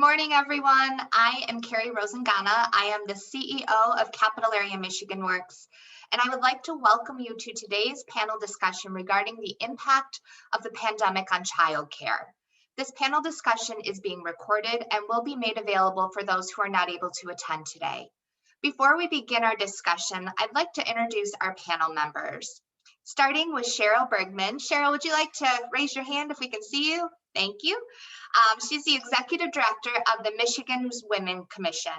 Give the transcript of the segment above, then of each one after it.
morning, everyone. I am Carrie Rosengana. I am the CEO of Capital Area Michigan Works, and I would like to welcome you to today's panel discussion regarding the impact of the pandemic on childcare. This panel discussion is being recorded and will be made available for those who are not able to attend today. Before we begin our discussion, I'd like to introduce our panel members. Starting with Cheryl Bergman. Cheryl, would you like to raise your hand if we can see you? Thank you. She's the Executive Director of the Michigan's Women Commission.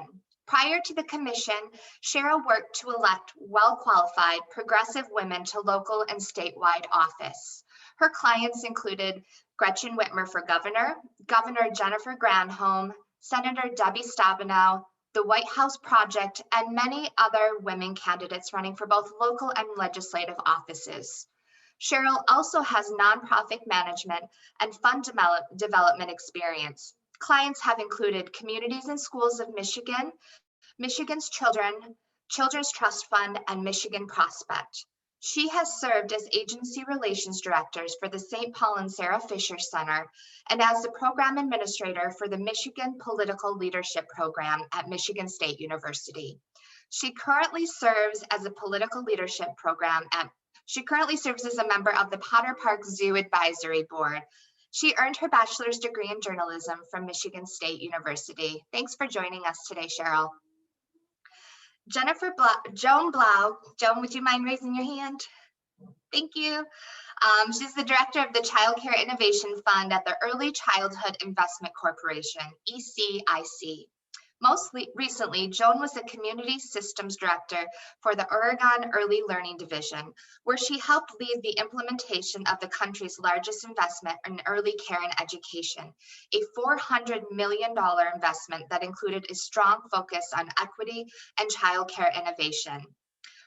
Prior to the commission, Cheryl worked to elect well-qualified progressive women to local and statewide office. Her clients included Gretchen Whitmer for governor, Governor Jennifer Granholm, Senator Debbie Stabenow, the White House Project, and many other women candidates running for both local and legislative offices. Cheryl also has nonprofit management and fund development experience. Clients have included Communities and Schools of Michigan, Michigan's Children's Trust Fund, and Michigan Prospect. She has served as agency relations directors for the St. Paul and Sarah Fisher Center and as the program administrator for the Michigan Political Leadership Program at Michigan State University. She currently serves as a member of the Potter Park Zoo Advisory Board. She earned her bachelor's degree in journalism from Michigan State University. Thanks for joining us today, Cheryl. Joan Blough. Joan, would you mind raising your hand? Thank you. She's the director of the Child Care Innovation Fund at the Early Childhood Investment Corporation, ECIC. Most recently, Joan was the Community Systems Director for the Oregon Early Learning Division, where she helped lead the implementation of the country's largest investment in early care and education, a $400 million investment that included a strong focus on equity and child care innovation.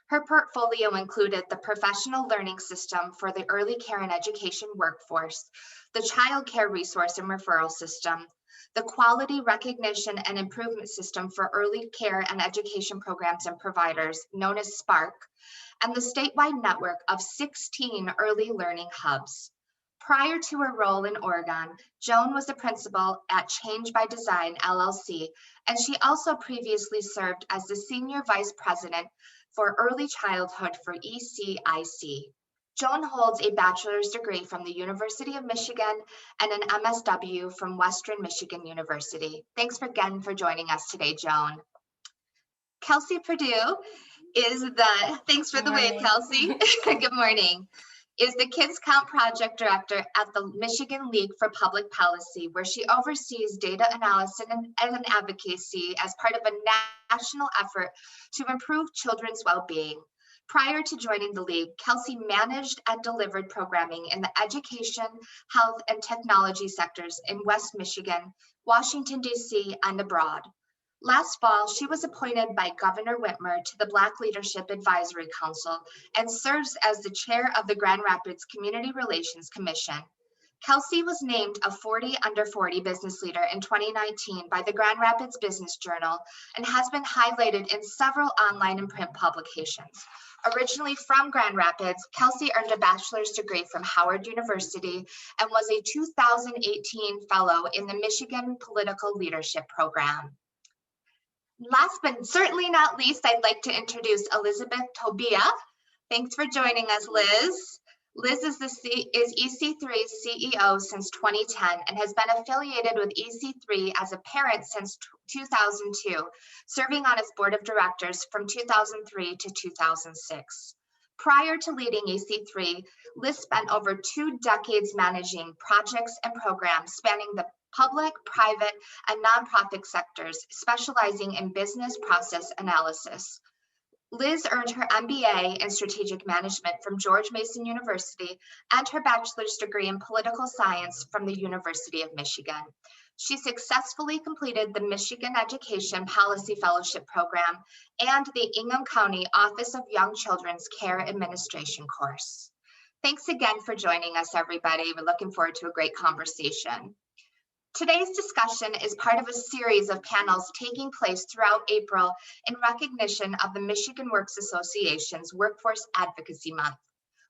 Her portfolio included the Professional Learning System for the Early Care and Education Workforce, the Child Care Resource and Referral System, the Quality Recognition and Improvement System for Early Care and Education Programs and Providers, known as SPARK, and the statewide network of 16 early learning hubs. Prior to her role in Oregon, Joan was the principal at Change by Design, LLC, and she also previously served as the Senior Vice President for Early Childhood for ECIC. Joan holds a bachelor's degree from the University of Michigan and an MSW from Western Michigan University. Thanks again for joining us today, Joan. Kelsey Perdue is thanks for the wave, Kelsey. Good morning. Is the Kids Count Project Director at the Michigan League for Public Policy, where she oversees data analysis and advocacy as part of a national effort to improve children's well-being. Prior to joining the League, Kelsey managed and delivered programming in the education, health, and technology sectors in West Michigan, Washington, D.C., and abroad. Last fall, she was appointed by Governor Whitmer to the Black Leadership Advisory Council and serves as the chair of the Grand Rapids Community Relations Commission. Kelsey was named a 40 Under 40 business leader in 2019 by the Grand Rapids Business Journal and has been highlighted in several online and print publications. Originally from Grand Rapids, Kelsey earned a bachelor's degree from Howard University and was a 2018 fellow in the Michigan Political Leadership Program. Last but certainly not least, I'd like to introduce Elizabeth Tobia. Thanks for joining us, Liz. Liz is EC3's CEO since 2010 and has been affiliated with EC3 as a parent since 2002, serving on its board of directors from 2003 to 2006. Prior to leading EC3, Liz spent over 2 decades managing projects and programs spanning the public, private, and nonprofit sectors, specializing in business process analysis. Liz earned her MBA in Strategic Management from George Mason University and her bachelor's degree in Political Science from the University of Michigan. She successfully completed the Michigan Education Policy Fellowship Program and the Ingham County Office of Young Children's Care Administration course. Thanks again for joining us, everybody. We're looking forward to a great conversation. Today's discussion is part of a series of panels taking place throughout April in recognition of the Michigan Works Association's Workforce Advocacy Month.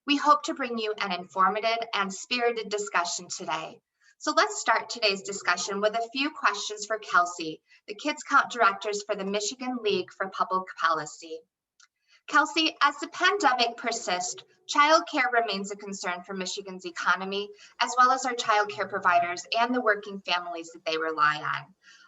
We hope to bring you an informative and spirited discussion today. So let's start today's discussion with a few questions for Kelsey, the Kids Count Directors for the Michigan League for Public Policy. Kelsey, as the pandemic persists, childcare remains a concern for Michigan's economy, as well as our childcare providers and the working families that they rely on.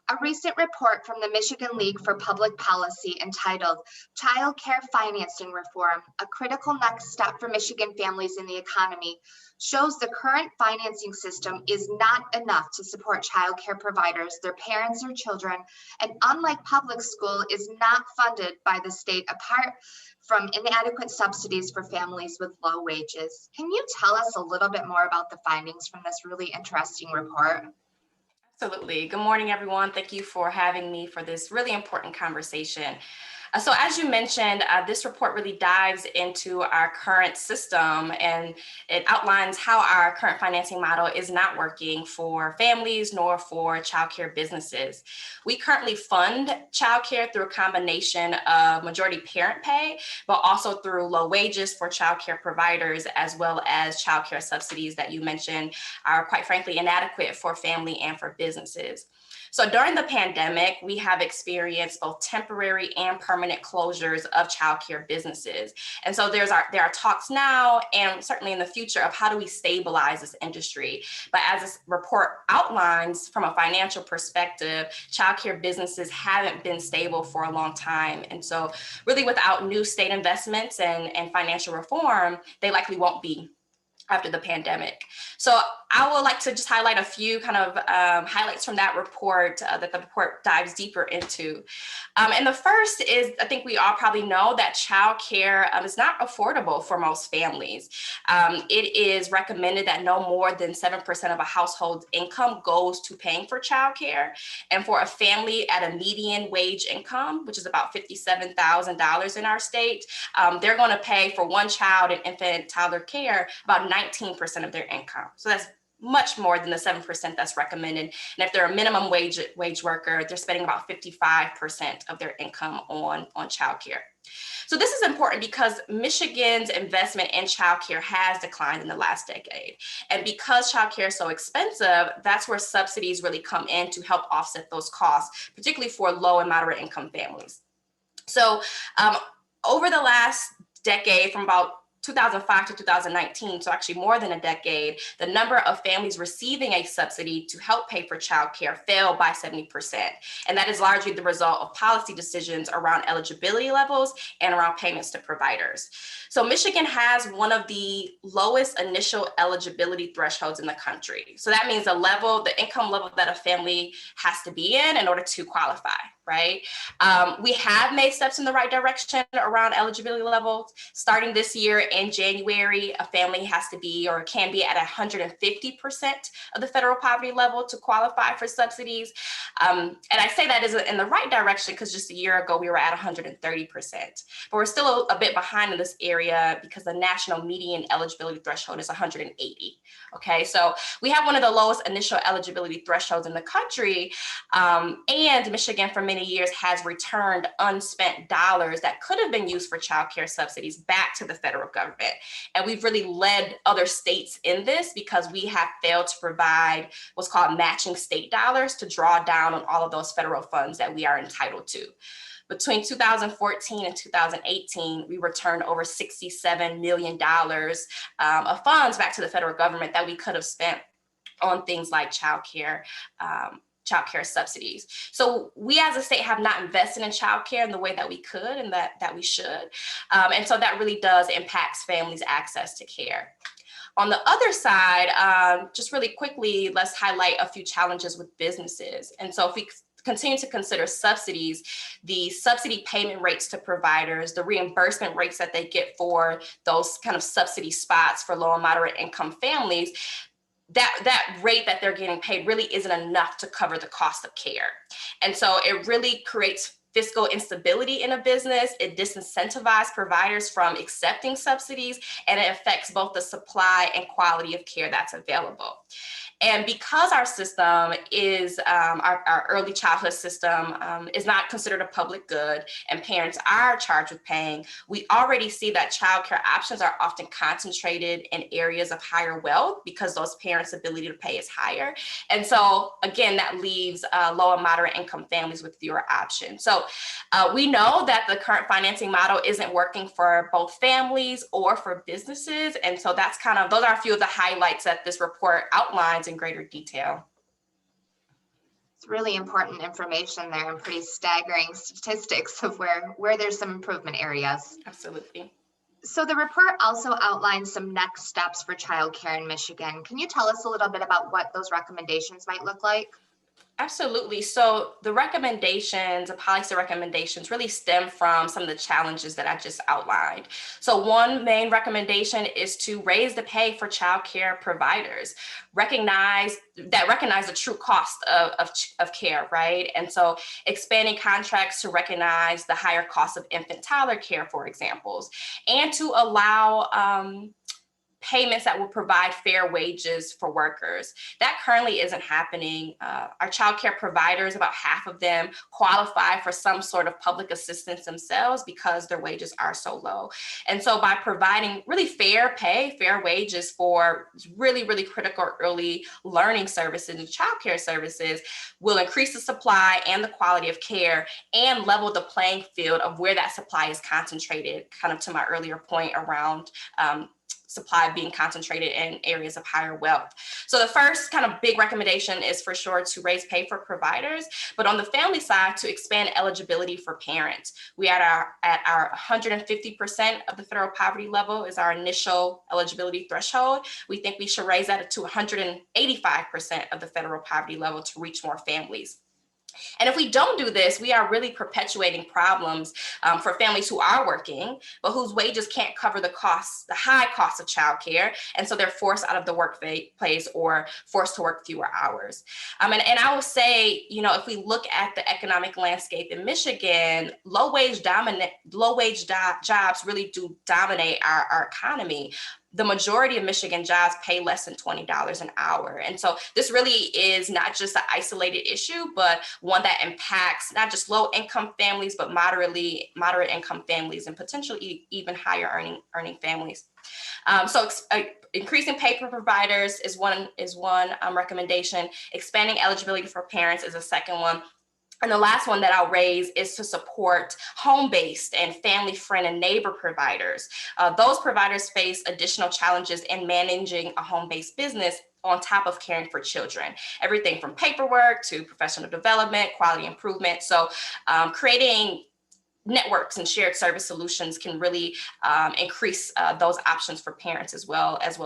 A recent report from the Michigan League for Public Policy entitled Childcare Financing Reform, a critical next step for Michigan families in the economy, shows the current financing system is not enough to support childcare providers, their parents or children, and unlike public school, is not funded by the state apart from inadequate subsidies for families with low wages. Can you tell us a little bit more about the findings from this really interesting report? Absolutely. Good morning, everyone. Thank you for having me for this really important conversation. So as you mentioned, this report really dives into our current system, and it outlines how our current financing model is not working for families nor for childcare businesses. We currently fund childcare through a combination of majority parent pay, but also through low wages for childcare providers, as well as childcare subsidies that you mentioned are quite frankly inadequate for family and for businesses. So during the pandemic, we have experienced both temporary and permanent closures of childcare businesses. And so there are talks now and certainly in the future of how do we stabilize this industry. But as this report outlines from a financial perspective, childcare businesses haven't been stable for a long time. And so really without new state investments and financial reform, they likely won't be after the pandemic. So I would like to just highlight a few kind of highlights from that report that the report dives deeper into. And the first is, I think we all probably know that childcare is not affordable for most families. It is recommended that no more than 7% of a household's income goes to paying for childcare. And for a family at a median wage income, which is about $57,000 in our state, they're going to pay for one child and infant toddler care about 19% of their income. So that's much more than the 7% that's recommended. And if they're a minimum wage worker, they're spending about 55% of their income on childcare. So this is important because Michigan's investment in childcare has declined in the last decade. And because childcare is so expensive, that's where subsidies really come in to help offset those costs, particularly for low and moderate income families. So over the last decade, from about 2005 to 2019, so actually more than a decade, the number of families receiving a subsidy to help pay for childcare fell by 70%. And that is largely the result of policy decisions around eligibility levels and around payments to providers. So Michigan has one of the lowest initial eligibility thresholds in the country. So that means the income level that a family has to be in order to qualify, right? We have made steps in the right direction around eligibility levels. Starting this year in January, a family has to be or can be at 150% of the federal poverty level to qualify for subsidies. And I say that is in the right direction because just a year ago, we were at 130%. But we're still a bit behind in this area because the national median eligibility threshold is 180. Okay, so we have one of the lowest initial eligibility thresholds in the country. And Michigan for many years has returned unspent dollars that could have been used for childcare subsidies back to the federal government. And we've really led other states in this because we have failed to provide what's called matching state dollars to draw down on all of those federal funds that we are entitled to. Between 2014 and 2018, we returned over $67 million of funds back to the federal government that we could have spent on things like childcare subsidies. So we as a state have not invested in childcare in the way that we could and that we should. And so that really does impact families' access to care. On the other side, just really quickly, let's highlight a few challenges with businesses. And so if we continue to consider subsidies, the subsidy payment rates to providers, the reimbursement rates that they get for those kind of subsidy spots for low and moderate income families, that rate that they're getting paid really isn't enough to cover the cost of care. And so it really creates fiscal instability in a business. It disincentivizes providers from accepting subsidies, and it affects both the supply and quality of care that's available. And because our system is, our early childhood system is not considered a public good and parents are charged with paying, we already see that childcare options are often concentrated in areas of higher wealth because those parents' ability to pay is higher. And so again, that leaves low and moderate income families with fewer options. So we know that the current financing model isn't working for both families or for businesses. And so that's those are a few of the highlights that this report outlines in greater detail. It's really important information there and pretty staggering statistics of where there's some improvement areas. Absolutely. So the report also outlines some next steps for childcare in Michigan. Can you tell us a little bit about what those recommendations might look like? Absolutely. So the recommendations, the policy recommendations really stem from some of the challenges that I just outlined. So one main recommendation is to raise the pay for childcare providers, recognize the true cost of care, right? And so expanding contracts to recognize the higher cost of infant toddler care, for examples, and to allow payments that will provide fair wages for workers. That currently isn't happening. Our childcare providers, about half of them qualify for some sort of public assistance themselves because their wages are so low. And so by providing really fair pay, fair wages for really, really critical early learning services and childcare services will increase the supply and the quality of care and level the playing field of where that supply is concentrated, kind of to my earlier point around supply being concentrated in areas of higher wealth. So the first kind of big recommendation is for sure to raise pay for providers, but on the family side, to expand eligibility for parents. We at our 150% of the federal poverty level is our initial eligibility threshold. We think we should raise that to 185% of the federal poverty level to reach more families. And if we don't do this, we are really perpetuating problems for families who are working, but whose wages can't cover the high costs of childcare. And so they're forced out of the workplace or forced to work fewer hours. And I will say, if we look at the economic landscape in Michigan, low-wage jobs really do dominate our economy. The majority of Michigan jobs pay less than $20 an hour. And so this really is not just an isolated issue, but one that impacts not just low income families, but moderate income families and potentially even higher earning families. Increasing pay for providers is one recommendation. Expanding eligibility for parents is a second one. And the last one that I'll raise is to support home-based and family friend and neighbor providers. Those providers face additional challenges in managing a home-based business on top of caring for children, everything from paperwork to professional development, quality improvement. So creating networks and shared service solutions can really increase those options for parents as well as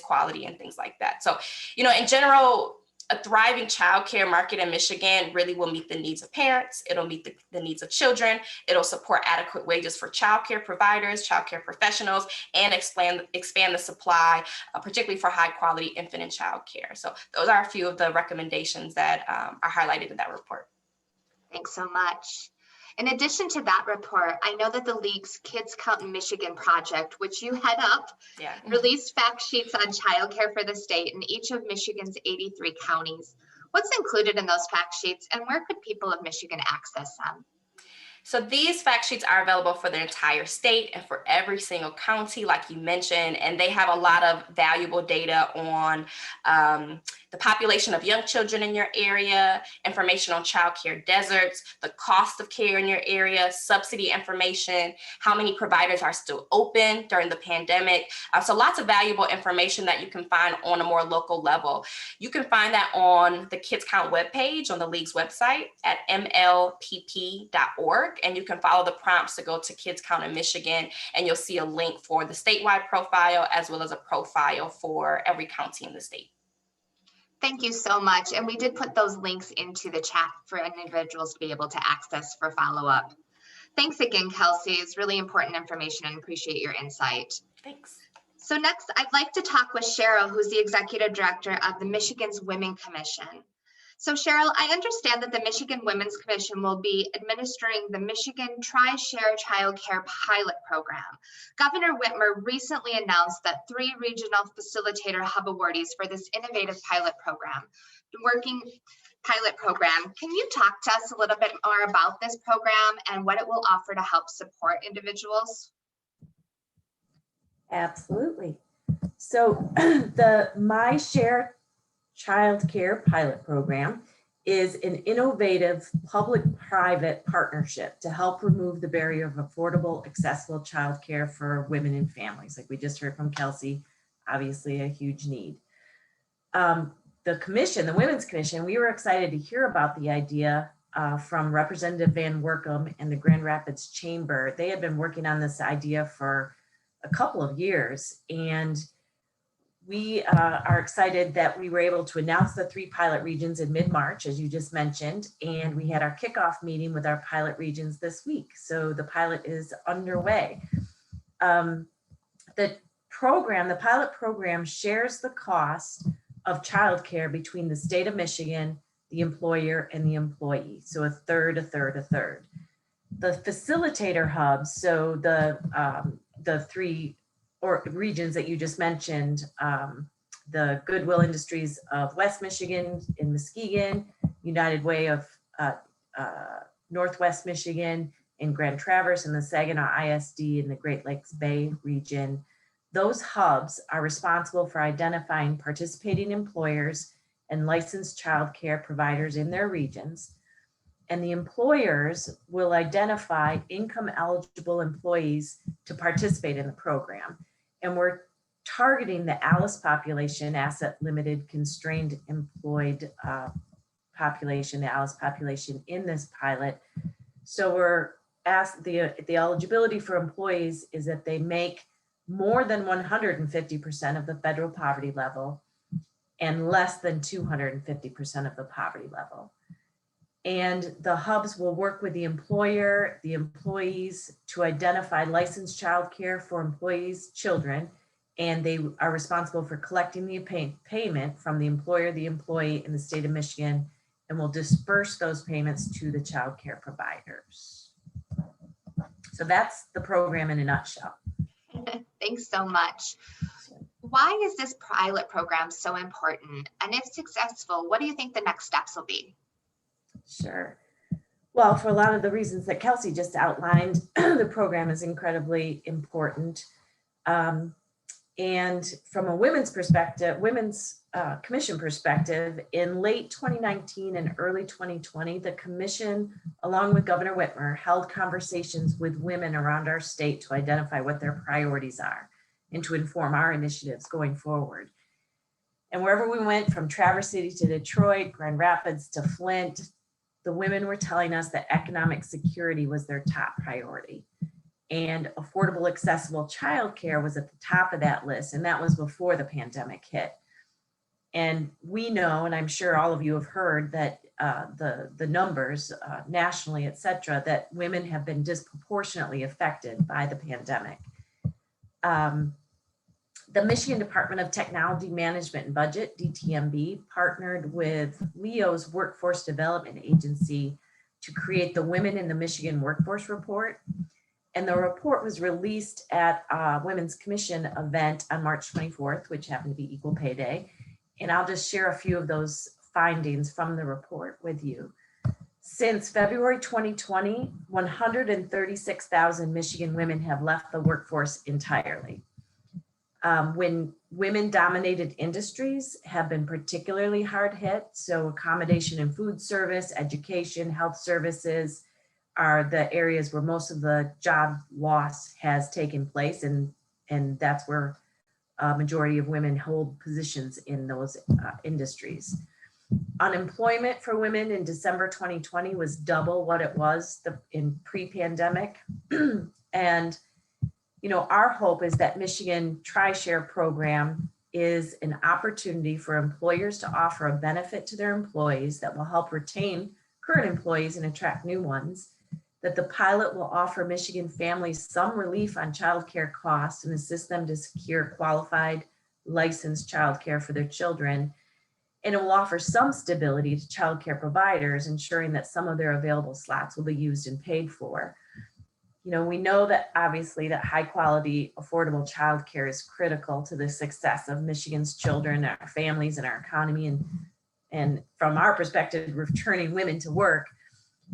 quality and things like that. So, in general, a thriving childcare market in Michigan really will meet the needs of parents. It'll meet the needs of children. It'll support adequate wages for childcare providers, childcare professionals, and expand the supply, particularly for high quality infant and childcare. So those are a few of the recommendations that are highlighted in that report. Thanks so much. In addition to that report, I know that the League's Kids Count in Michigan project, which you head up, released fact sheets on childcare for the state in each of Michigan's 83 counties. What's included in those fact sheets, and where could people of Michigan access them? So these fact sheets are available for the entire state and for every single county, like you mentioned, and they have a lot of valuable data on the population of young children in your area, information on child care deserts, the cost of care in your area, subsidy information, how many providers are still open during the pandemic. So lots of valuable information that you can find on a more local level. You can find that on the Kids Count webpage on the League's website at mlpp.org. And you can follow the prompts to go to Kids Count in Michigan, and you'll see a link for the statewide profile as well as a profile for every county in the state. Thank you so much. And we did put those links into the chat for individuals to be able to access for follow-up. Thanks again, Kelsey. It's really important information and appreciate your insight. Thanks. So next, I'd like to talk with Cheryl, who's the Executive Director of the Michigan's Women Commission. So Cheryl, I understand that the Michigan Women's Commission will be administering the Michigan Tri-Share Child Care Pilot Program. Governor Whitmer recently announced that 3 regional Facilitator Hub awardees for this innovative pilot program. Can you talk to us a little bit more about this program and what it will offer to help support individuals? Absolutely. So the My Share Child Care Pilot Program is an innovative public-private partnership to help remove the barrier of affordable, accessible childcare for women and families. Like we just heard from Kelsey, obviously a huge need. The commission, the Women's Commission, we were excited to hear about the idea from Representative Van Workum and the Grand Rapids Chamber. They had been working on this idea for a couple of years, and we are excited that we were able to announce the 3 pilot regions in mid-March, as you just mentioned, and we had our kickoff meeting with our pilot regions this week. So the pilot is underway. The pilot program shares the cost of childcare between the state of Michigan, the employer, and the employee. So a third, a third, a third. The Facilitator Hubs, so the 3 regions that you just mentioned, the Goodwill Industries of West Michigan in Muskegon, United Way of Northwest Michigan in Grand Traverse, and the Saginaw ISD in the Great Lakes Bay region. Those hubs are responsible for identifying participating employers and licensed child care providers in their regions. And the employers will identify income eligible employees to participate in the program. And we're targeting the ALICE population, asset limited constrained employed population, the ALICE population in this pilot. So we're asked, the eligibility for employees is that they make more than 150% of the federal poverty level and less than 250% of the poverty level. And the hubs will work with the employer, the employees to identify licensed childcare for employees' children, and they are responsible for collecting the payment from the employer, the employee in the state of Michigan, and will disperse those payments to the childcare providers. So that's the program in a nutshell. Thanks so much. Why is this pilot program so important? And if successful, what do you think the next steps will be? Sure. Well, for a lot of the reasons that Kelsey just outlined, the program is incredibly important. And from a women's perspective, commission perspective, in late 2019 and early 2020, the commission, along with Governor Whitmer, held conversations with women around our state to identify what their priorities are and to inform our initiatives going forward. And wherever we went, from Traverse City to Detroit, Grand Rapids to Flint, the women were telling us that economic security was their top priority. And affordable, accessible childcare was at the top of that list. And that was before the pandemic hit. And we know, and I'm sure all of you have heard, that the numbers nationally, et cetera, that women have been disproportionately affected by the pandemic. The Michigan Department of Technology Management and Budget, DTMB, partnered with LEO's Workforce Development Agency to create the Women in the Michigan Workforce Report. And the report was released at a Women's Commission event on March 24th, which happened to be Equal Pay Day. And I'll just share a few of those findings from the report with you. Since February 2020, 136,000 Michigan women have left the workforce entirely. When women-dominated industries have been particularly hard hit, so accommodation and food service, education, health services are the areas where most of the job loss has taken place, and that's where a majority of women hold positions in those industries. Unemployment for women in December 2020 was double what it was in pre-pandemic. And our hope is that Michigan Tri-Share program is an opportunity for employers to offer a benefit to their employees that will help retain current employees and attract new ones, that the pilot will offer Michigan families some relief on childcare costs and assist them to secure qualified, licensed childcare for their children, and it will offer some stability to childcare providers, ensuring that some of their available slots will be used and paid for. You know, we know that obviously that high quality, affordable childcare is critical to the success of Michigan's children, our families, and our economy. And from our perspective, returning women to work.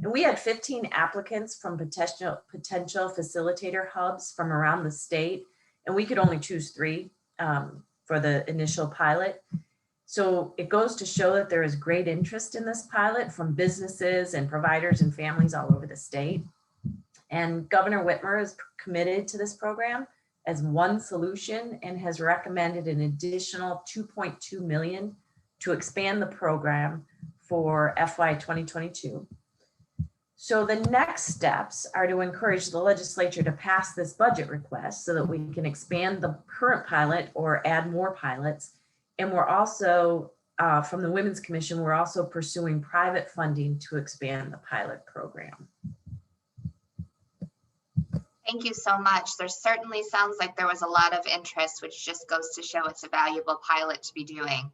And we had 15 applicants from potential facilitator hubs from around the state, and we could only choose 3 for the initial pilot. So it goes to show that there is great interest in this pilot from businesses and providers and families all over the state. And Governor Whitmer is committed to this program as one solution and has recommended an additional $2.2 million to expand the program for FY 2022. So the next steps are to encourage the legislature to pass this budget request so that we can expand the current pilot or add more pilots. And we're also, from the Women's Commission, we're also pursuing private funding to expand the pilot program. Thank you so much. There certainly sounds like there was a lot of interest, which just goes to show it's a valuable pilot to be doing.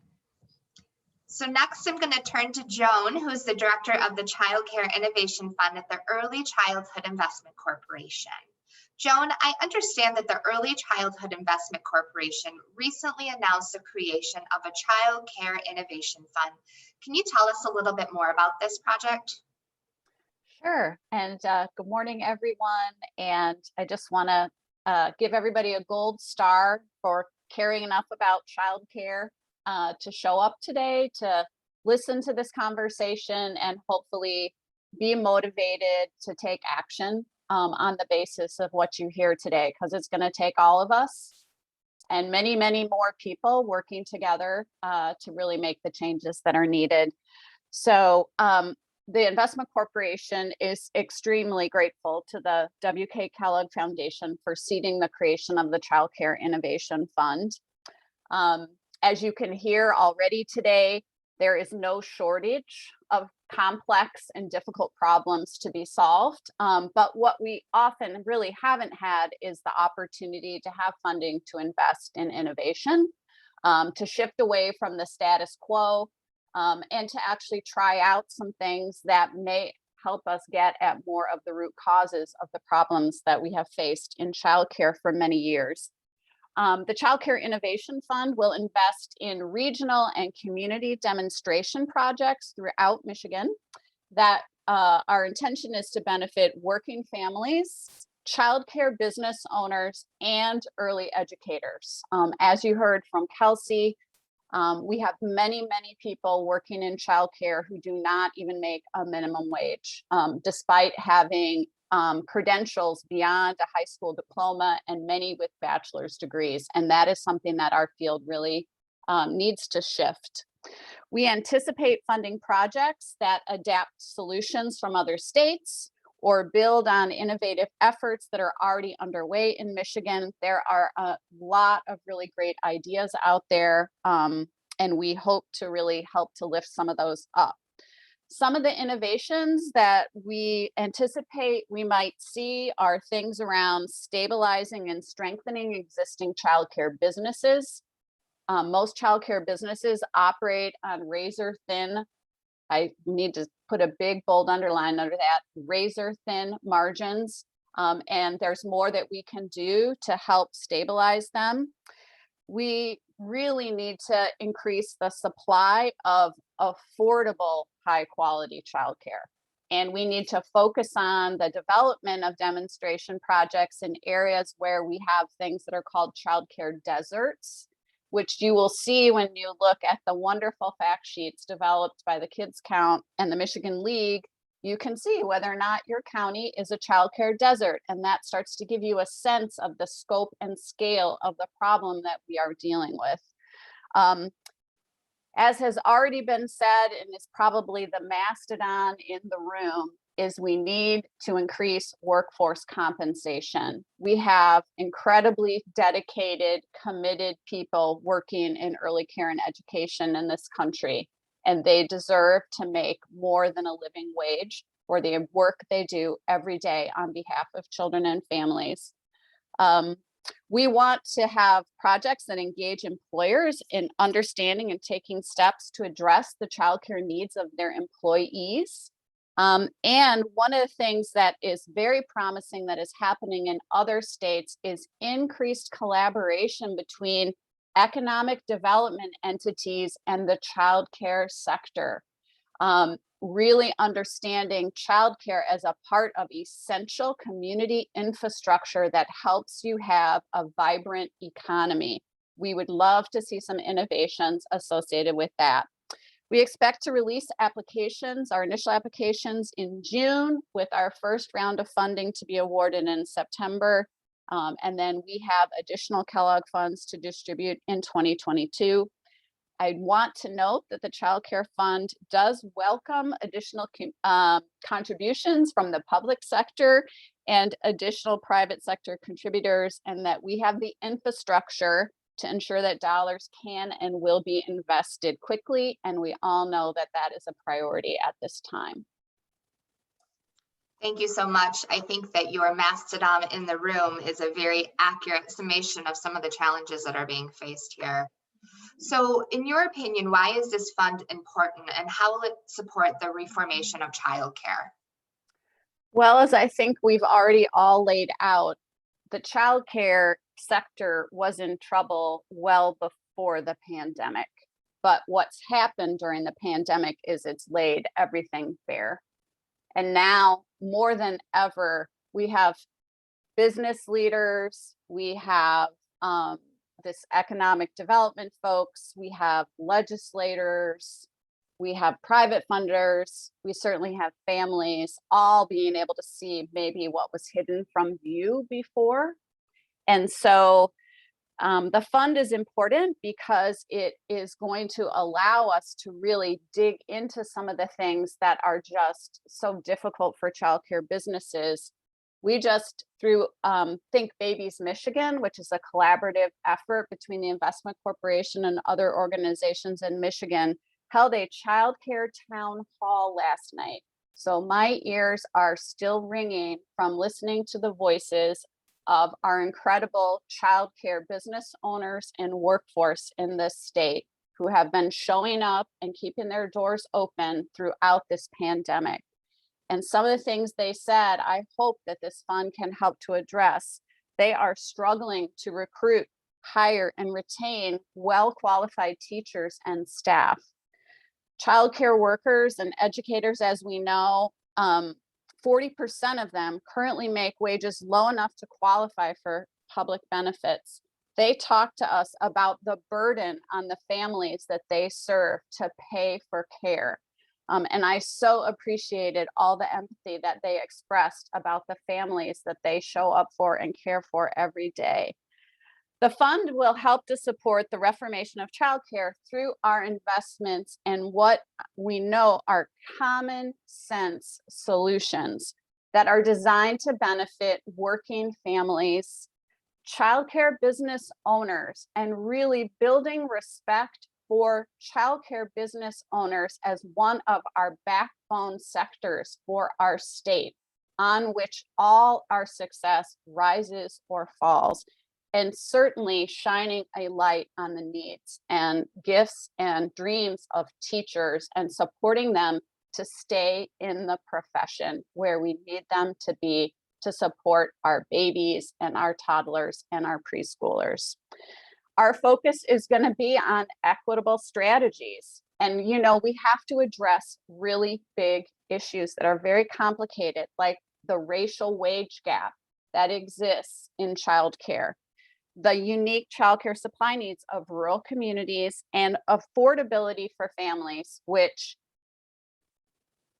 So next, I'm going to turn to Joan, who's the director of the Child Care Innovation Fund at the Early Childhood Investment Corporation. Joan, I understand that the Early Childhood Investment Corporation recently announced the creation of a Child Care Innovation Fund. Can you tell us a little bit more about this project? Sure, and good morning, everyone. And I just want to give everybody a gold star for caring enough about childcare to show up today, to listen to this conversation, and hopefully be motivated to take action on the basis of what you hear today, because it's going to take all of us and many, many more people working together to really make the changes that are needed. So the Investment Corporation is extremely grateful to the W.K. Kellogg Foundation for seeding the creation of the Child Care Innovation Fund. As you can hear already today, there is no shortage of complex and difficult problems to be solved. But what we often really haven't had is the opportunity to have funding to invest in innovation, to shift away from the status quo, and to actually try out some things that may help us get at more of the root causes of the problems that we have faced in childcare for many years. The Child Care Innovation Fund will invest in regional and community demonstration projects throughout Michigan that our intention is to benefit working families, childcare business owners, and early educators. As you heard from Kelsey, we have many, many people working in childcare who do not even make a minimum wage, despite having credentials beyond a high school diploma and many with bachelor's degrees. And that is something that our field really needs to shift. We anticipate funding projects that adapt solutions from other states or build on innovative efforts that are already underway in Michigan. There are a lot of really great ideas out there, and we hope to really help to lift some of those up. Some of the innovations that we anticipate we might see are things around stabilizing and strengthening existing childcare businesses. Most childcare businesses operate on razor thin, I need to put a big bold underline under that, razor thin margins. And there's more that we can do to help stabilize them. We really need to increase the supply of affordable, high quality childcare. And we need to focus on the development of demonstration projects in areas where we have things that are called childcare deserts, which you will see when you look at the wonderful fact sheets developed by the Kids Count and the Michigan League. You can see whether or not your county is a childcare desert, and that starts to give you a sense of the scope and scale of the problem that we are dealing with. As has already been said, and is probably the mastodon in the room, is we need to increase workforce compensation. We have incredibly dedicated, committed people working in early care and education in this country, and they deserve to make more than a living wage for the work they do every day on behalf of children and families. We want to have projects that engage employers in understanding and taking steps to address the childcare needs of their employees. And one of the things that is very promising that is happening in other states is increased collaboration between economic development entities and the childcare sector. Really understanding childcare as a part of essential community infrastructure that helps you have a vibrant economy. We would love to see some innovations associated with that. We expect to release applications, our initial applications in June, with our first round of funding to be awarded in September. And then we have additional Kellogg funds to distribute in 2022. I want to note that the Child Care Fund does welcome additional contributions from the public sector and additional private sector contributors, and that we have the infrastructure to ensure that dollars can and will be invested quickly. And we all know that that is a priority at this time. Thank you so much. I think that your mastodon in the room is a very accurate summation of some of the challenges that are being faced here. So in your opinion, why is this fund important and how will it support the reformation of childcare? Well, as I think we've already all laid out, the childcare sector was in trouble well before the pandemic. But what's happened during the pandemic is it's laid everything bare. And now more than ever, we have business leaders, we have this economic development folks, we have legislators, we have private funders, we certainly have families all being able to see maybe what was hidden from view before. And so the fund is important because it is going to allow us to really dig into some of the things that are just so difficult for childcare businesses. We just, through Think Babies Michigan, which is a collaborative effort between the Investment Corporation and other organizations in Michigan, held a childcare town hall last night. So my ears are still ringing from listening to the voices of our incredible childcare business owners and workforce in this state who have been showing up and keeping their doors open throughout this pandemic. And some of the things they said, I hope that this fund can help to address. They are struggling to recruit, hire, and retain well-qualified teachers and staff. Childcare workers and educators, as we know, 40% of them currently make wages low enough to qualify for public benefits. They talk to us about the burden on the families that they serve to pay for care. And I so appreciated all the empathy that they expressed about the families that they show up for and care for every day. The fund will help to support the reformation of childcare through our investments in what we know are common sense solutions that are designed to benefit working families, childcare business owners, and really building respect for childcare business owners as one of our backbone sectors for our state, on which all our success rises or falls. And certainly shining a light on the needs and gifts and dreams of teachers and supporting them to stay in the profession where we need them to be to support our babies and our toddlers and our preschoolers. Our focus is going to be on equitable strategies. And, you know, we have to address really big issues that are very complicated, like the racial wage gap that exists in childcare, the unique childcare supply needs of rural communities, and affordability for families, which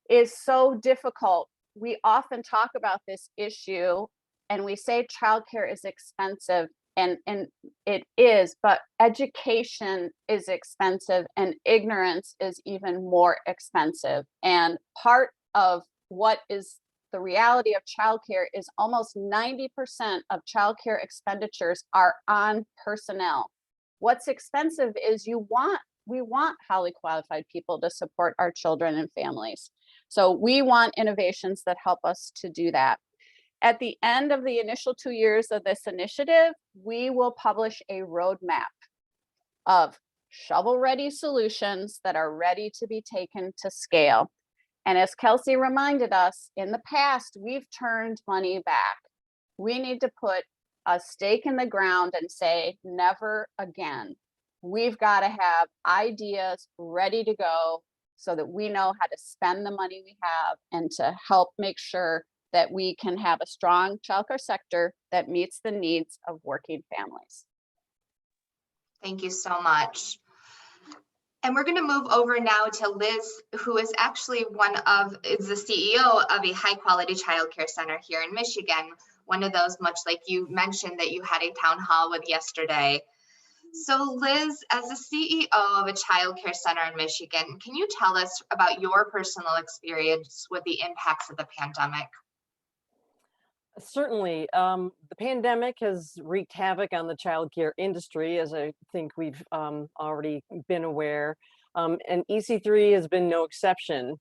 is so difficult. We often talk about this issue and we say childcare is expensive, and it is, but education is expensive and ignorance is even more expensive. And part of what is the reality of childcare is almost 90% of childcare expenditures are on personnel. What's expensive is we want highly qualified people to support our children and families. So we want innovations that help us to do that. At the end of the initial 2 years of this initiative, we will publish a roadmap of shovel-ready solutions that are ready to be taken to scale. And as Kelsey reminded us, in the past, we've turned money back. We need to put a stake in the ground and say, never again. We've got to have ideas ready to go so that we know how to spend the money we have and to help make sure that we can have a strong childcare sector that meets the needs of working families. Thank you so much. And we're going to move over now to Liz, who is actually is the CEO of a high quality childcare center here in Michigan. One of those, much like you mentioned that you had a town hall with yesterday. So Liz, as the CEO of a childcare center in Michigan, can you tell us about your personal experience with the impacts of the pandemic? Certainly. The pandemic has wreaked havoc on the childcare industry, as I think we've already been aware, and EC3 has been no exception.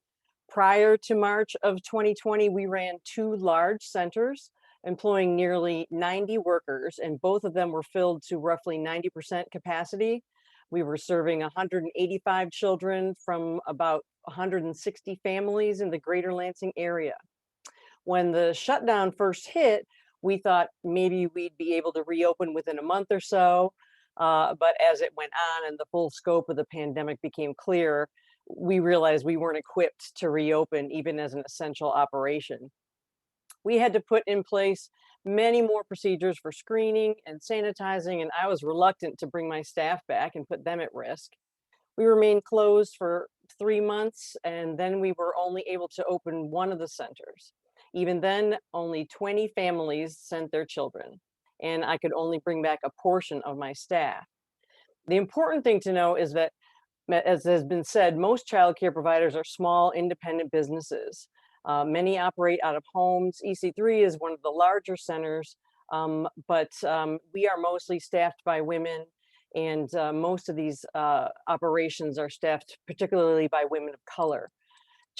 Prior to March of 2020, we ran 2 large centers employing nearly 90 workers, and both of them were filled to roughly 90% capacity. We were serving 185 children from about 160 families in the greater Lansing area. When the shutdown first hit, we thought maybe we'd be able to reopen within a month or so. But as it went on and the full scope of the pandemic became clear, we realized we weren't equipped to reopen even as an essential operation. We had to put in place many more procedures for screening and sanitizing, and I was reluctant to bring my staff back and put them at risk. We remained closed for 3 months, and then we were only able to open one of the centers. Even then, only 20 families sent their children, and I could only bring back a portion of my staff. The important thing to know is that, as has been said, most childcare providers are small, independent businesses. Many operate out of homes. EC3 is one of the larger centers, but we are mostly staffed by women, and most of these operations are staffed particularly by women of color.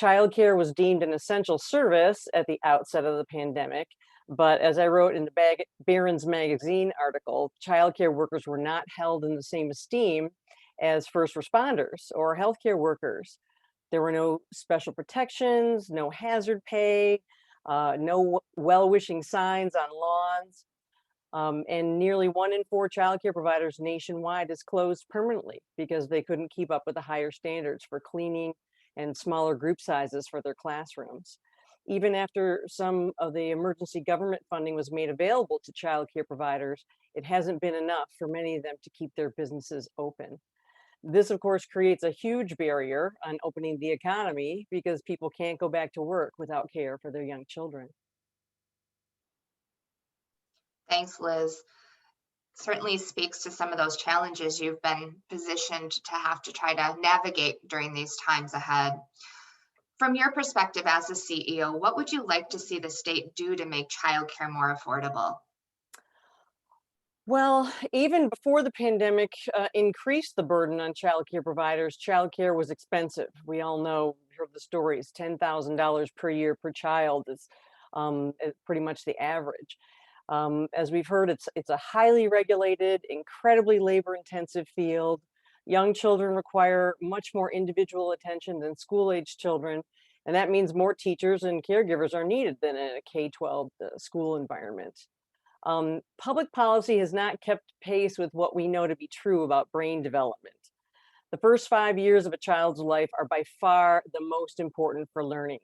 Childcare was deemed an essential service at the outset of the pandemic, but as I wrote in the Barron's Magazine article, childcare workers were not held in the same esteem as first responders or healthcare workers. There were no special protections, no hazard pay, no well-wishing signs on lawns, and nearly 1 in 4 childcare providers nationwide is closed permanently because they couldn't keep up with the higher standards for cleaning and smaller group sizes for their classrooms. Even after some of the emergency government funding was made available to childcare providers, it hasn't been enough for many of them to keep their businesses open. This, of course, creates a huge barrier on opening the economy because people can't go back to work without care for their young children. Thanks, Liz. Certainly speaks to some of those challenges you've been positioned to have to try to navigate during these times ahead. From your perspective as a CEO, what would you like to see the state do to make childcare more affordable? Well, even before the pandemic increased the burden on childcare providers, childcare was expensive. We all know, heard the stories, $10,000 per year per child is pretty much the average. As we've heard, it's a highly regulated, incredibly labor-intensive field. Young children require much more individual attention than school-age children, and that means more teachers and caregivers are needed than in a K-12 school environment. Public policy has not kept pace with what we know to be true about brain development. The first 5 years of a child's life are by far the most important for learning,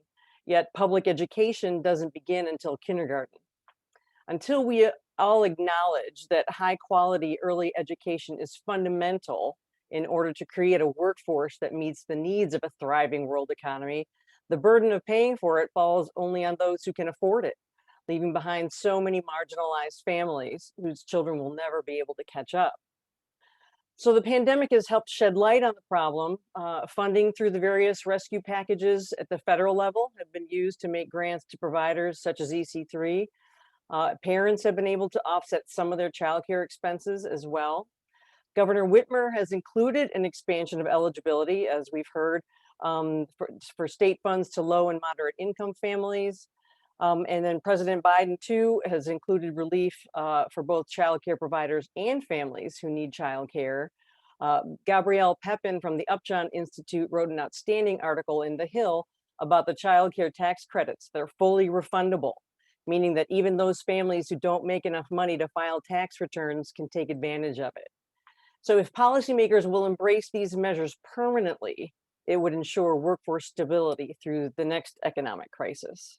yet public education doesn't begin until kindergarten. Until we all acknowledge that high quality early education is fundamental in order to create a workforce that meets the needs of a thriving world economy, the burden of paying for it falls only on those who can afford it, leaving behind so many marginalized families whose children will never be able to catch up. So the pandemic has helped shed light on the problem. Funding through the various rescue packages at the federal level have been used to make grants to providers such as EC3. Parents have been able to offset some of their childcare expenses as well. Governor Whitmer has included an expansion of eligibility, as we've heard, for state funds to low and moderate income families. And then President Biden, too, has included relief for both childcare providers and families who need childcare. Gabrielle Pepin from the Upjohn Institute wrote an outstanding article in The Hill about the childcare tax credits. They're fully refundable, meaning that even those families who don't make enough money to file tax returns can take advantage of it. So if policymakers will embrace these measures permanently, it would ensure workforce stability through the next economic crisis.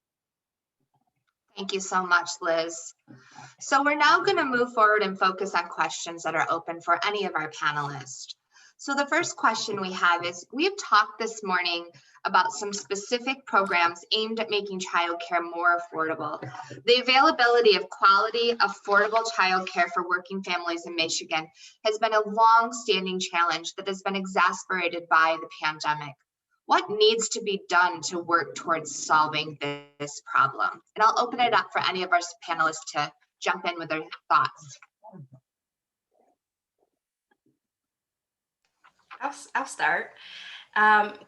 Thank you so much, Liz. So we're now going to move forward and focus on questions that are open for any of our panelists. So the first question we have is, we've talked this morning about some specific programs aimed at making childcare more affordable. The availability of quality, affordable childcare for working families in Michigan has been a long-standing challenge that has been exacerbated by the pandemic. What needs to be done to work towards solving this problem? And I'll open it up for any of our panelists to jump in with their thoughts. I'll start.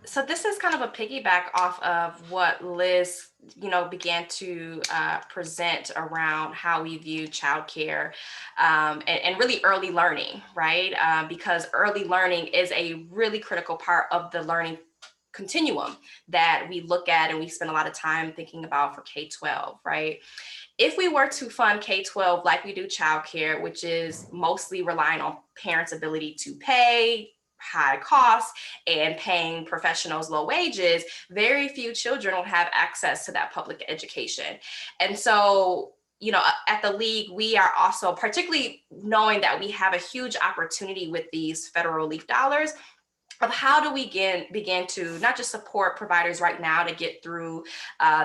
So this is kind of a piggyback off of what Liz, began to present around how we view childcare and really early learning, right? Because early learning is a really critical part of the learning continuum that we look at and we spend a lot of time thinking about for K-12, right? If we were to fund K-12 like we do childcare, which is mostly relying on parents' ability to pay, high costs, and paying professionals low wages, very few children will have access to that public education. And so, at the league, we are also, particularly knowing that we have a huge opportunity with these federal relief dollars, of how do we begin to not just support providers right now to get through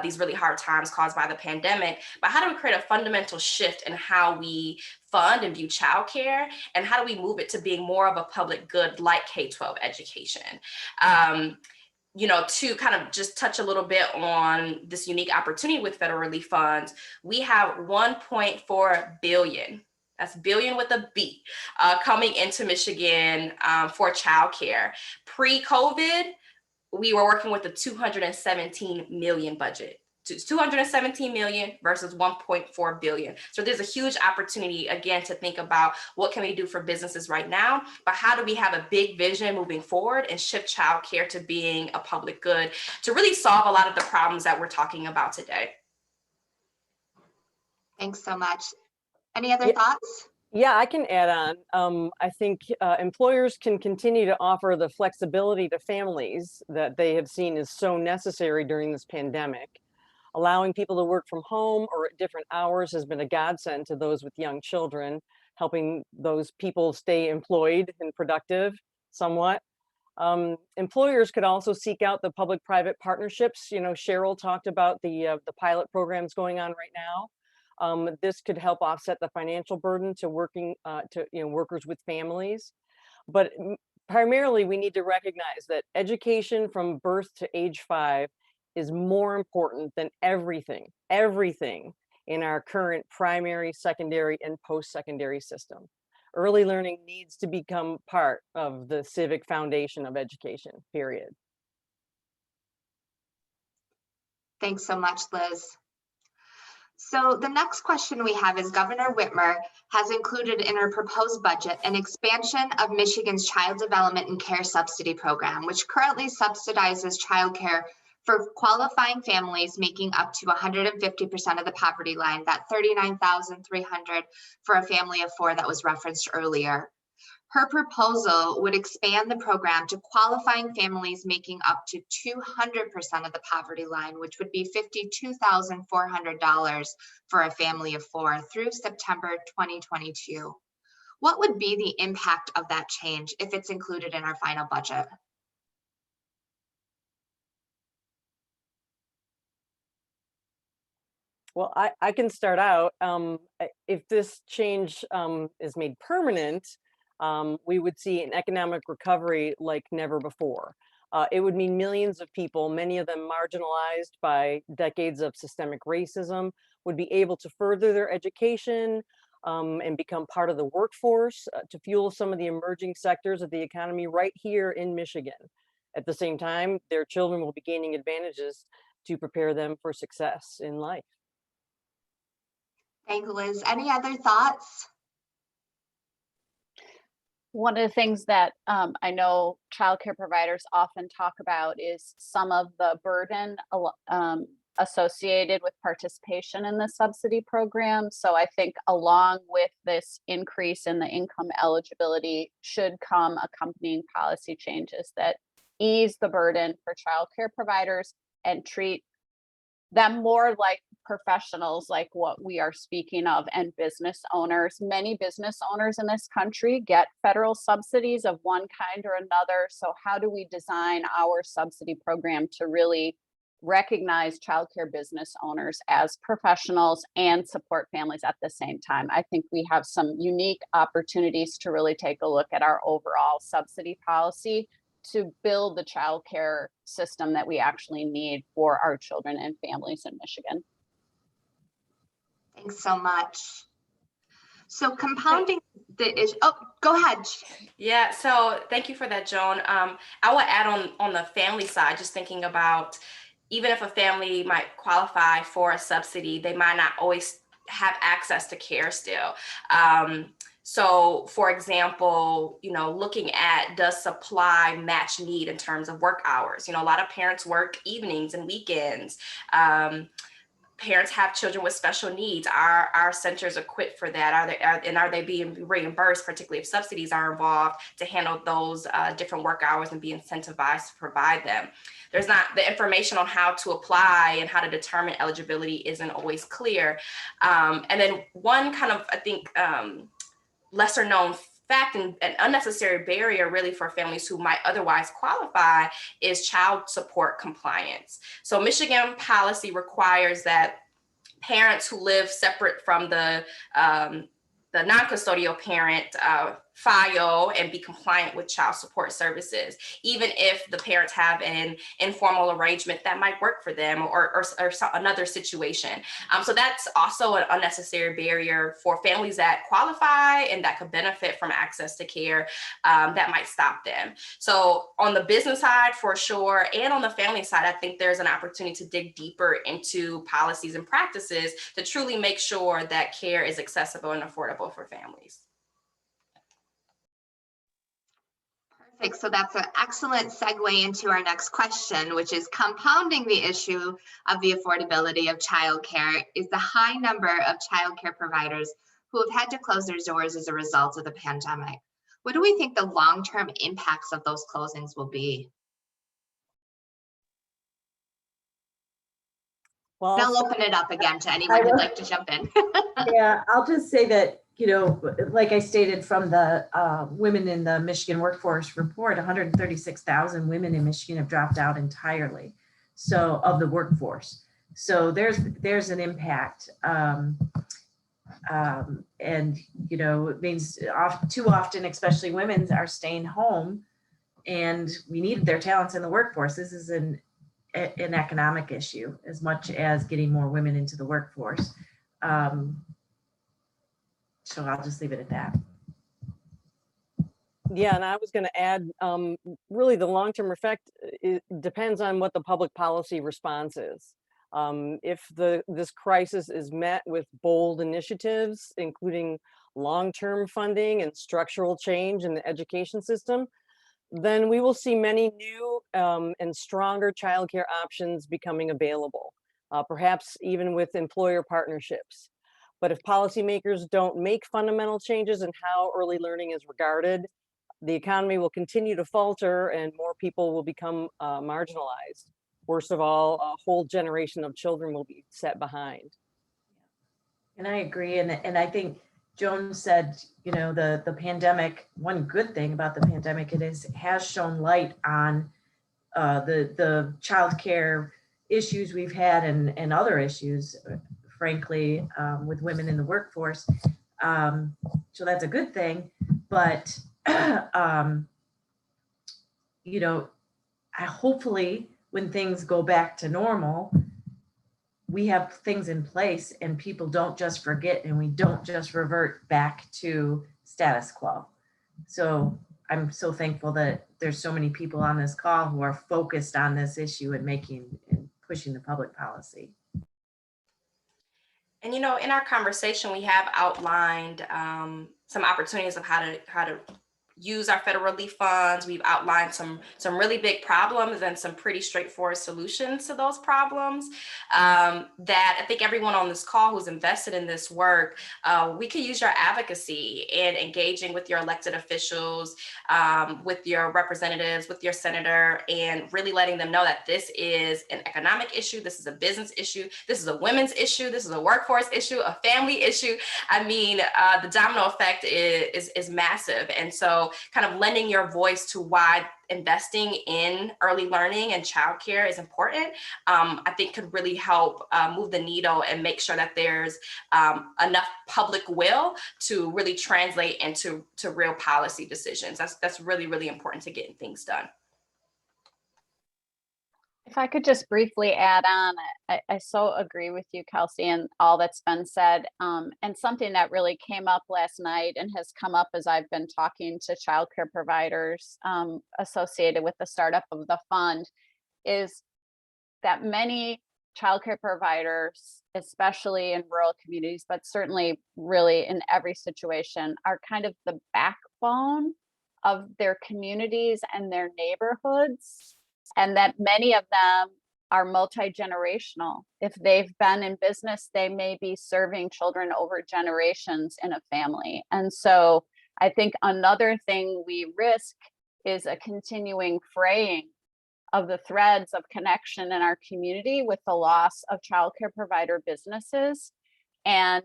these really hard times caused by the pandemic, but how do we create a fundamental shift in how we fund and view childcare, and how do we move it to being more of a public good like K-12 education? To kind of just touch a little bit on this unique opportunity with federal relief funds, we have 1.4 billion. That's billion with a B, coming into Michigan for childcare. Pre-COVID, we were working with a 217 million budget. 217 million versus 1.4 billion. So there's a huge opportunity, again, to think about what can we do for businesses right now, but how do we have a big vision moving forward and shift childcare to being a public good to really solve a lot of the problems that we're talking about today. Thanks so much. Any other thoughts? Yeah, I can add on. I think employers can continue to offer the flexibility to families that they have seen is so necessary during this pandemic. Allowing people to work from home or at different hours has been a godsend to those with young children, helping those people stay employed and productive somewhat. Employers could also seek out the public-private partnerships. Cheryl talked about the pilot programs going on right now. This could help offset the financial burden to workers with families. But primarily, we need to recognize that education from birth to age 5 is more important than everything in our current primary, secondary, and post-secondary system. Early learning needs to become part of the civic foundation of education, period. Thanks so much, Liz. So the next question we have is, Governor Whitmer has included in her proposed budget an expansion of Michigan's Child Development and Care Subsidy Program, which currently subsidizes childcare for qualifying families making up to 150% of the poverty line, that $39,300 for a family of 4 that was referenced earlier. Her proposal would expand the program to qualifying families making up to 200% of the poverty line, which would be $52,400 for a family of 4 through September 2022. What would be the impact of that change if it's included in our final budget? Well, I can start out. If this change is made permanent, we would see an economic recovery like never before. It would mean millions of people, many of them marginalized by decades of systemic racism, would be able to further their education and become part of the workforce to fuel some of the emerging sectors of the economy right here in Michigan. At the same time, their children will be gaining advantages to prepare them for success in life. Thank you, Liz. Any other thoughts? One of the things that I know childcare providers often talk about is some of the burden associated with participation in the subsidy program. So I think along with this increase in the income eligibility should come accompanying policy changes that ease the burden for childcare providers and treat them more like professionals, like what we are speaking of, and business owners. Many business owners in this country get federal subsidies of one kind or another. So how do we design our subsidy program to really recognize childcare business owners as professionals and support families at the same time? I think we have some unique opportunities to really take a look at our overall subsidy policy to build the childcare system that we actually need for our children and families in Michigan. Thanks so much. So compounding the issue, oh, go ahead. Yeah, so thank you for that, Joan. I will add on the family side, just thinking about even if a family might qualify for a subsidy, they might not always have access to care still. So for example, looking at, does supply match need in terms of work hours? A lot of parents work evenings and weekends. Parents have children with special needs. Are our centers equipped for that? Are they being reimbursed, particularly if subsidies are involved, to handle those different work hours and be incentivized to provide them? There's not the information on how to apply and how to determine eligibility isn't always clear. And then one kind of, I think, lesser known fact and an unnecessary barrier really for families who might otherwise qualify is child support compliance. So Michigan policy requires that parents who live separate from the non-custodial parent file and be compliant with child support services, even if the parents have an informal arrangement that might work for them or another situation. So that's also an unnecessary barrier for families that qualify and that could benefit from access to care that might stop them. So on the business side, for sure, and on the family side, I think there's an opportunity to dig deeper into policies and practices to truly make sure that care is accessible and affordable for families. Perfect. So that's an excellent segue into our next question, which is compounding the issue of the affordability of childcare is the high number of childcare providers who have had to close their doors as a result of the pandemic. What do we think the long-term impacts of those closings will be? Well, I'll open it up again to anyone who'd like to jump in. Yeah, I'll just say that, like I stated from the Women in the Michigan Workforce report, 136,000 women in Michigan have dropped out entirely, so of the workforce. So there's an impact. And, it means too often, especially women, are staying home, and we need their talents in the workforce. This is an economic issue as much as getting more women into the workforce. So I'll just leave it at that. Yeah, and I was going to add, really the long-term effect depends on what the public policy response is. If this crisis is met with bold initiatives, including long-term funding and structural change in the education system, then we will see many new and stronger childcare options becoming available, perhaps even with employer partnerships. But if policymakers don't make fundamental changes in how early learning is regarded, the economy will continue to falter and more people will become marginalized. Worst of all, a whole generation of children will be set behind. And I agree. And I think Joan said, the pandemic, one good thing about the pandemic, has shown light on the childcare issues we've had and other issues, frankly, with women in the workforce. So that's a good thing. But, hopefully when things go back to normal, we have things in place and people don't just forget and we don't just revert back to status quo. So I'm so thankful that there's so many people on this call who are focused on this issue and pushing the public policy. And in our conversation, we have outlined some opportunities of how to use our federal relief funds. We've outlined some really big problems and some pretty straightforward solutions to those problems that I think everyone on this call who's invested in this work, we could use your advocacy in engaging with your elected officials, with your representatives, with your senator, and really letting them know that this is an economic issue, this is a business issue, this is a women's issue, this is a workforce issue, a family issue. I mean, the domino effect is massive. And so kind of lending your voice to why investing in early learning and childcare is important, I think could really help move the needle and make sure that there's enough public will to really translate into real policy decisions. That's really, really important to getting things done. If I could just briefly add on, I so agree with you, Kelsey, and all that's been said. And something that really came up last night and has come up as I've been talking to childcare providers associated with the startup of the fund is that many childcare providers, especially in rural communities, but certainly really in every situation, are kind of the backbone of their communities and their neighborhoods. And that many of them are multi-generational. If they've been in business, they may be serving children over generations in a family. And so I think another thing we risk is a continuing fraying of the threads of connection in our community with the loss of childcare provider businesses. And,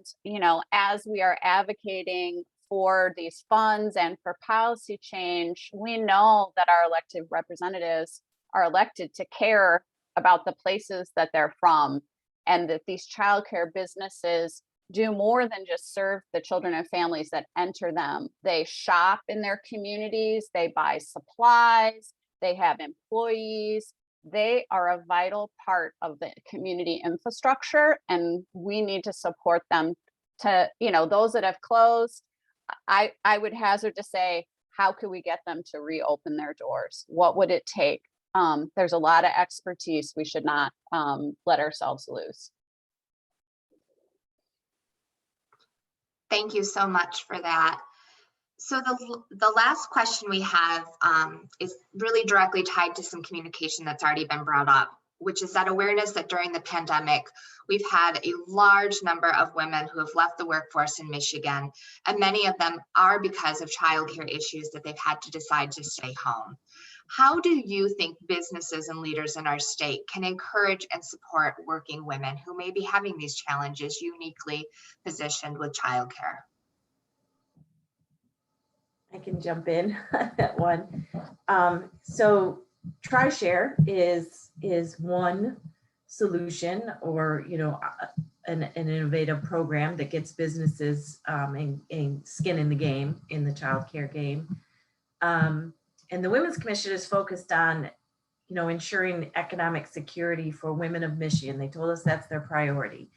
as we are advocating for these funds and for policy change, we know that our elected representatives are elected to care about the places that they're from, and that these childcare businesses do more than just serve the children and families that enter them. They shop in their communities, they buy supplies, they have employees. They are a vital part of the community infrastructure, and we need to support them. To those that have closed, I would hazard to say, how could we get them to reopen their doors? What would it take? There's a lot of expertise we should not let ourselves lose. Thank you so much for that. So the last question we have is really directly tied to some communication that's already been brought up, which is that awareness that during the pandemic, we've had a large number of women who have left the workforce in Michigan, and many of them are because of childcare issues that they've had to decide to stay home. How do you think businesses and leaders in our state can encourage and support working women who may be having these challenges uniquely positioned with childcare? I can jump in on that one. So TriShare is one solution, or an innovative program that gets businesses in skin in the game, in the childcare game. And the Women's Commission is focused on, ensuring economic security for women of Michigan. They told us that's their priority,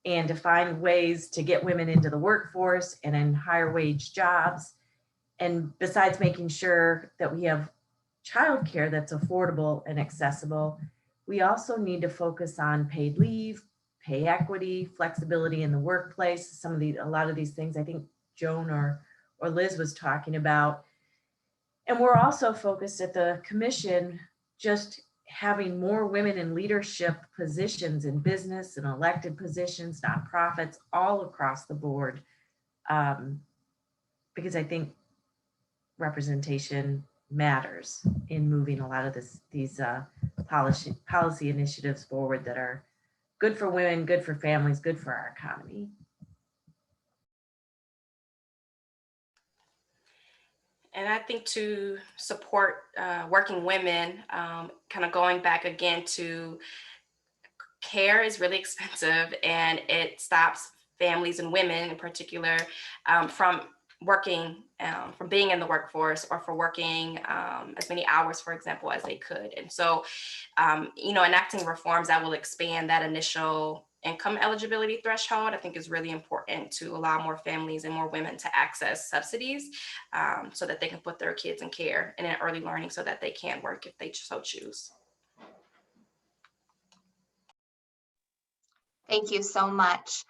and to find ways to get women into the workforce and in higher wage jobs. And besides making sure that we have childcare that's affordable and accessible, we also need to focus on paid leave, pay equity, flexibility in the workplace. A lot of these things I think Joan or Liz was talking about. And we're also focused at the commission just having more women in leadership positions in business and elected positions, nonprofits, all across the board, because I think representation matters in moving a lot of these policy initiatives forward that are good for women, good for families, good for our economy. And I think to support working women, kind of going back again to care is really expensive, and it stops families and women in particular from working, from being in the workforce, or for working as many hours, for example, as they could. And so, enacting reforms that will expand that initial income eligibility threshold, I think is really important to allow more families and more women to access subsidies so that they can put their kids in care and in early learning so that they can work if they so choose. Thank you so much.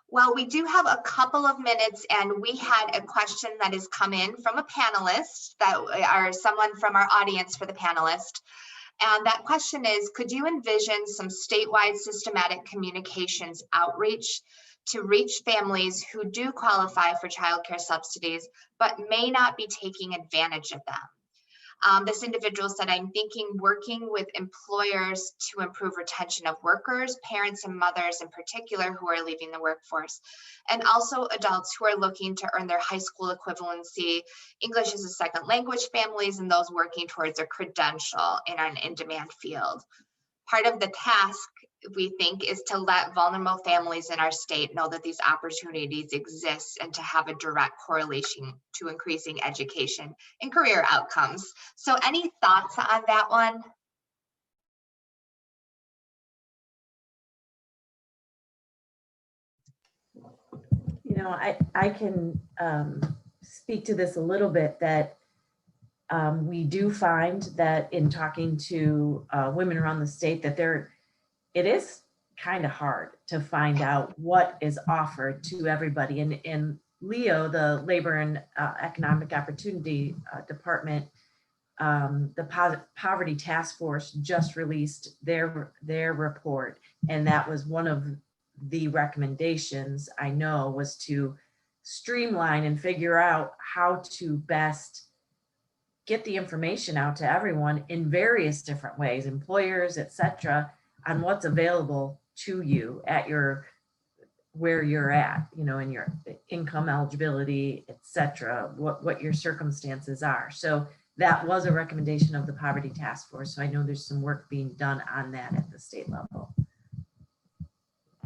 Well, we do have a couple of minutes, and we had a question that has come in from a panelist that are someone from our audience for the panelist. And that question is, could you envision some statewide systematic communications outreach to reach families who do qualify for childcare subsidies, but may not be taking advantage of them? This individual said, I'm thinking working with employers to improve retention of workers, parents and mothers in particular who are leaving the workforce, and also adults who are looking to earn their high school equivalency, English as a second language families, and those working towards a credential in an in-demand field. Part of the task, we think, is to let vulnerable families in our state know that these opportunities exist and to have a direct correlation to increasing education and career outcomes. So any thoughts on that one? You know, I can speak to this a little bit, that we do find that in talking to women around the state that it is kind of hard to find out what is offered to everybody. And Leo, the Labor and Economic Opportunity Department, the Poverty Task Force just released their report. And that was one of the recommendations, I know, was to streamline and figure out how to best get the information out to everyone in various different ways, employers, et cetera, on what's available to you at where you're at, you know, in your income eligibility, et cetera, what your circumstances are. So that was a recommendation of the Poverty Task Force. So I know there's some work being done on that at the state level.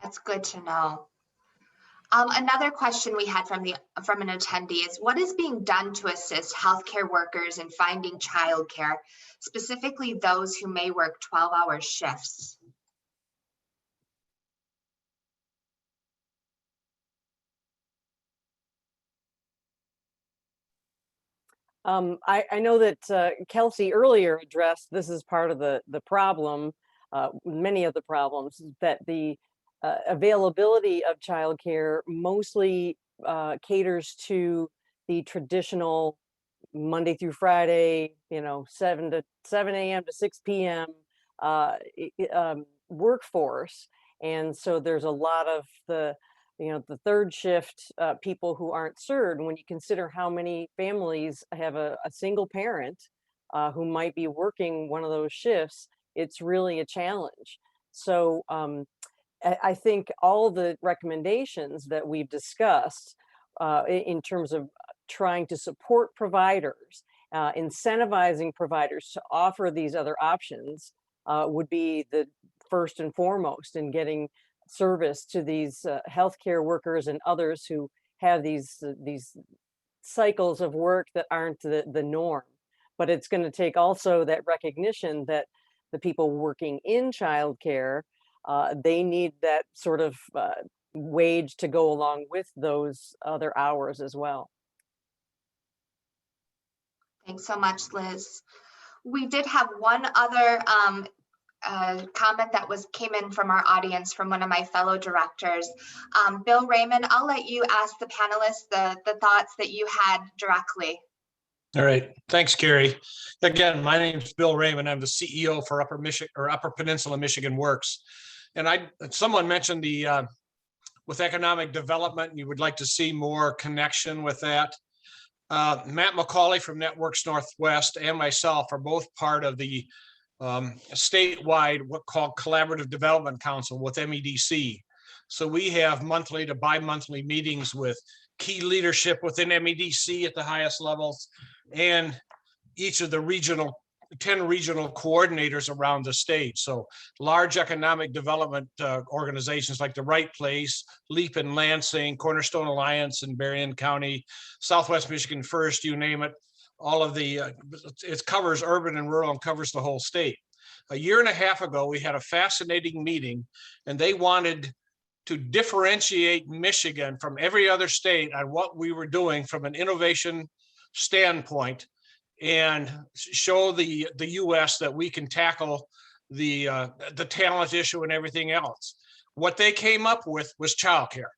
That's good to know. Another question we had from an attendee is, what is being done to assist healthcare workers in finding childcare, specifically those who may work 12-hour shifts? I know that Kelsey earlier addressed this is part of the problem, many of the problems, that the availability of childcare mostly caters to the traditional Monday through Friday, you know, 7 a.m. to 6 p.m. Workforce. And so there's a lot of the third shift people who aren't served. And when you consider how many families have a single parent who might be working one of those shifts, it's really a challenge. So I think all the recommendations that we've discussed in terms of trying to support providers, incentivizing providers to offer these other options would be the first and foremost in getting service to these healthcare workers and others who have these cycles of work that aren't the norm. But it's going to take also that recognition that the people working in childcare, they need that sort of wage to go along with those other hours as well. Thanks so much, Liz. We did have one other comment that came in from our audience from one of my fellow directors. Bill Raymond, I'll let you ask the panelists the thoughts that you had directly. All right, thanks, Carrie. Again, my name is Bill Raymond. I'm the CEO for Upper Peninsula Michigan Works. And someone mentioned with economic development, you would like to see more connection with that. Matt McCauley from Networks Northwest and myself are both part of the statewide, what's called Collaborative Development Council with MEDC. So we have monthly to bi-monthly meetings with key leadership within MEDC at the highest levels and each of the 10 regional coordinators around the state. So large economic development organizations like the Right Place, LEAP in Lansing, Cornerstone Alliance in Berrien County, Southwest Michigan First, you name it. All of it covers urban and rural and covers the whole state. A year and a half ago, we had a fascinating meeting, and they wanted to differentiate Michigan from every other state on what we were doing from an innovation standpoint and show the US that we can tackle the talent issue and everything else. What they came up with was childcare.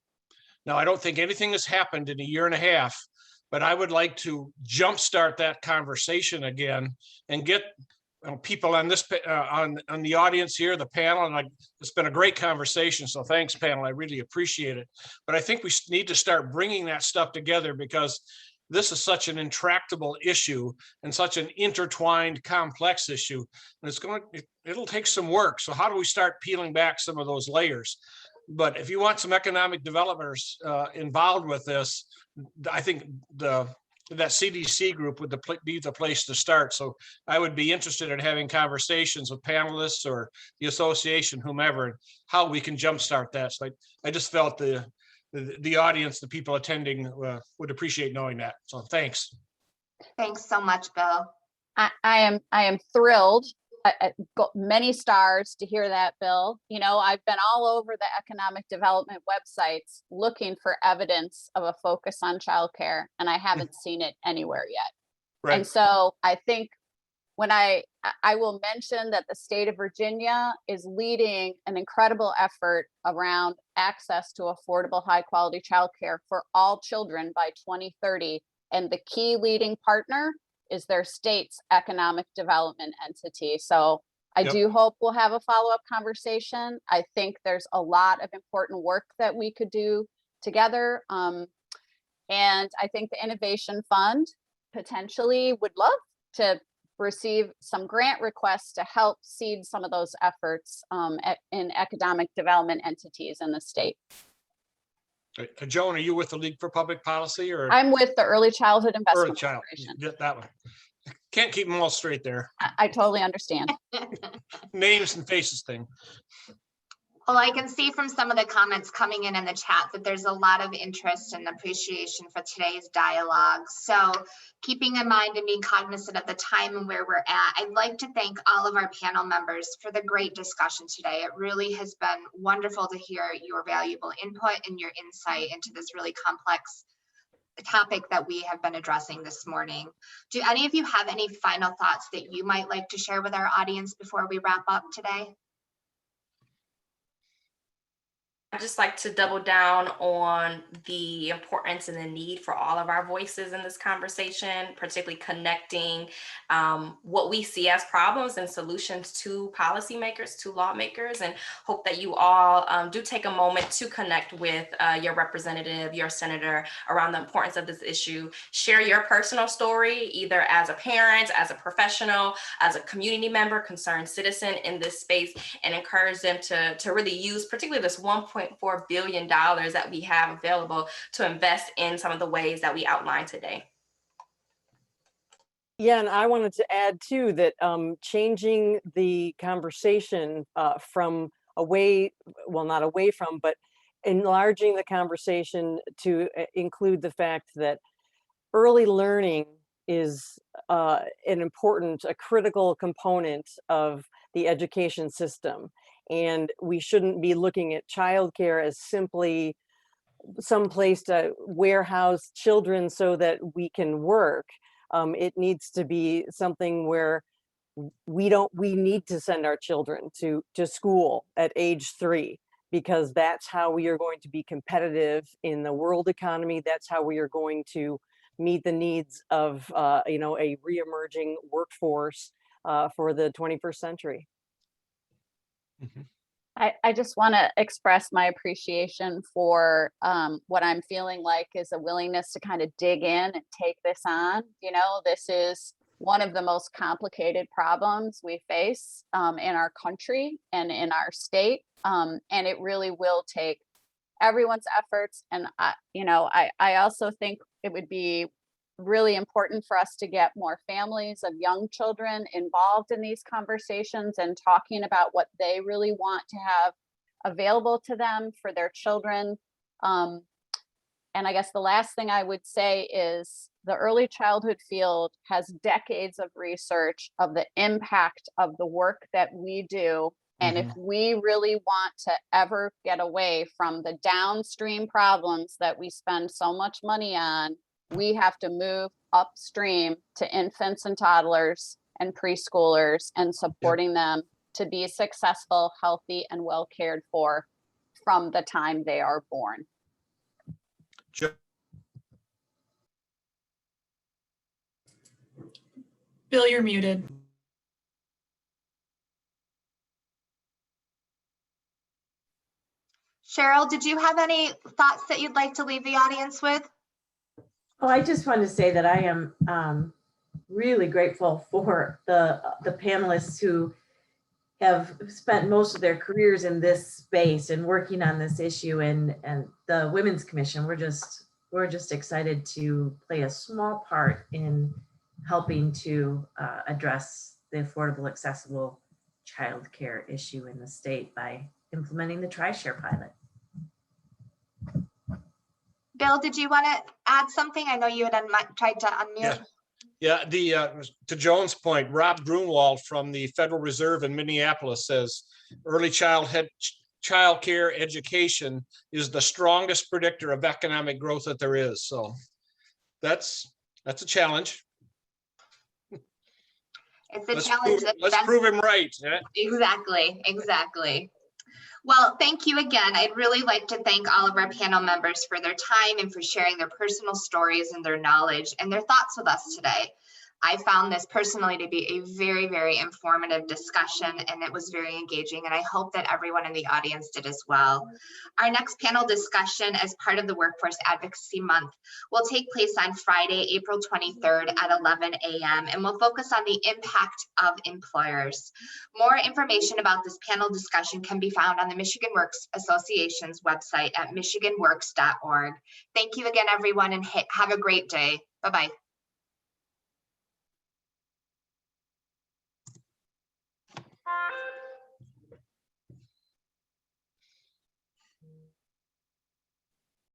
Now, I don't think anything has happened in a year and a half, but I would like to jumpstart that conversation again and get people on this on the audience here, the panel, and it's been a great conversation. So thanks, panel. I really appreciate it. But I think we need to start bringing that stuff together, because this is such an intractable issue and such an intertwined, complex issue. And it'll take some work. So how do we start peeling back some of those layers? But if you want some economic developers involved with this, I think that CDC group would be the place to start. So I would be interested in having conversations with panelists or the association, whomever, how we can jumpstart that. So I just felt the audience, the people attending would appreciate knowing that. So thanks. Thanks so much, Bill. I am thrilled. I got many stars to hear that, Bill. You know, I've been all over the economic development websites looking for evidence of a focus on childcare, and I haven't seen it anywhere yet. Right. And so I think when I will mention that the state of Virginia is leading an incredible effort around access to affordable, high quality childcare for all children by 2030. And the key leading partner is their state's economic development entity. So I do hope we'll have a follow-up conversation. I think there's a lot of important work that we could do together. And I think the Innovation Fund potentially would love to receive some grant requests to help seed some of those efforts in economic development entities in the state. Joan, are you with the League for Public Policy, or? I'm with the Early Childhood Investment Early Child. Corporation. Get that one. Can't keep them all straight there. I totally understand. Names and faces thing. Well, I can see from some of the comments coming in the chat that there's a lot of interest and appreciation for today's dialogue. So keeping in mind and being cognizant of the time and where we're at, I'd like to thank all of our panel members for the great discussion today. It really has been wonderful to hear your valuable input and your insight into this really complex topic that we have been addressing this morning. Do any of you have any final thoughts that you might like to share with our audience before we wrap up today? I'd just like to double down on the importance and the need for all of our voices in this conversation, particularly connecting what we see as problems and solutions to policymakers, to lawmakers, and hope that you all do take a moment to connect with your representative, your senator, around the importance of this issue. Share your personal story, either as a parent, as a professional, as a community member, concerned citizen in this space, and encourage them to really use particularly this $1.4 billion that we have available to invest in some of the ways that we outlined today. Yeah, and I wanted to add too that changing the conversation from not away from, but enlarging the conversation to include the fact that early learning is a critical component of the education system. And we shouldn't be looking at childcare as simply some place to warehouse children so that we can work. It needs to be something where we need to send our children to school at age 3, because that's how we are going to be competitive in the world economy. That's how we are going to meet the needs of a reemerging workforce for the 21st century. I just want to express my appreciation for what I'm feeling like is a willingness to kind of dig in and take this on. You know, this is one of the most complicated problems we face in our country and in our state. And it really will take everyone's efforts. And I also think it would be really important for us to get more families of young children involved in these conversations and talking about what they really want to have available to them for their children. And I guess the last thing I would say is the early childhood field has decades of research of the impact of the work that we do. And if we really want to ever get away from the downstream problems that we spend so much money on, we have to move upstream to infants and toddlers and preschoolers and supporting them to be successful, healthy, and well cared for from the time they are born. Bill, you're muted. Cheryl, did you have any thoughts that you'd like to leave the audience with? Oh, I just wanted to say that I am really grateful for the panelists who have spent most of their careers in this space and working on this issue, and the Women's Commission. We're just excited to play a small part in helping to address the affordable, accessible childcare issue in the state by implementing the TriShare pilot. Bill, did you want to add something? I know you had tried to unmute. Yeah, to Joan's point, Rob Grunwald from the Federal Reserve in Minneapolis says early child care education is the strongest predictor of economic growth that there is. So that's a challenge. It's a challenge. Let's prove him right. Exactly. Well, thank you again. I'd really like to thank all of our panel members for their time and for sharing their personal stories and their knowledge and their thoughts with us today. I found this personally to be a very, very informative discussion, and it was very engaging, and I hope that everyone in the audience did as well. Our next panel discussion as part of the Workforce Advocacy Month will take place on Friday, April 23rd at 11 a.m. and will focus on the impact of employers. More information about this panel discussion can be found on the Michigan Works Association's website at michiganworks.org. Thank you again, everyone, and have a great day. Bye-bye.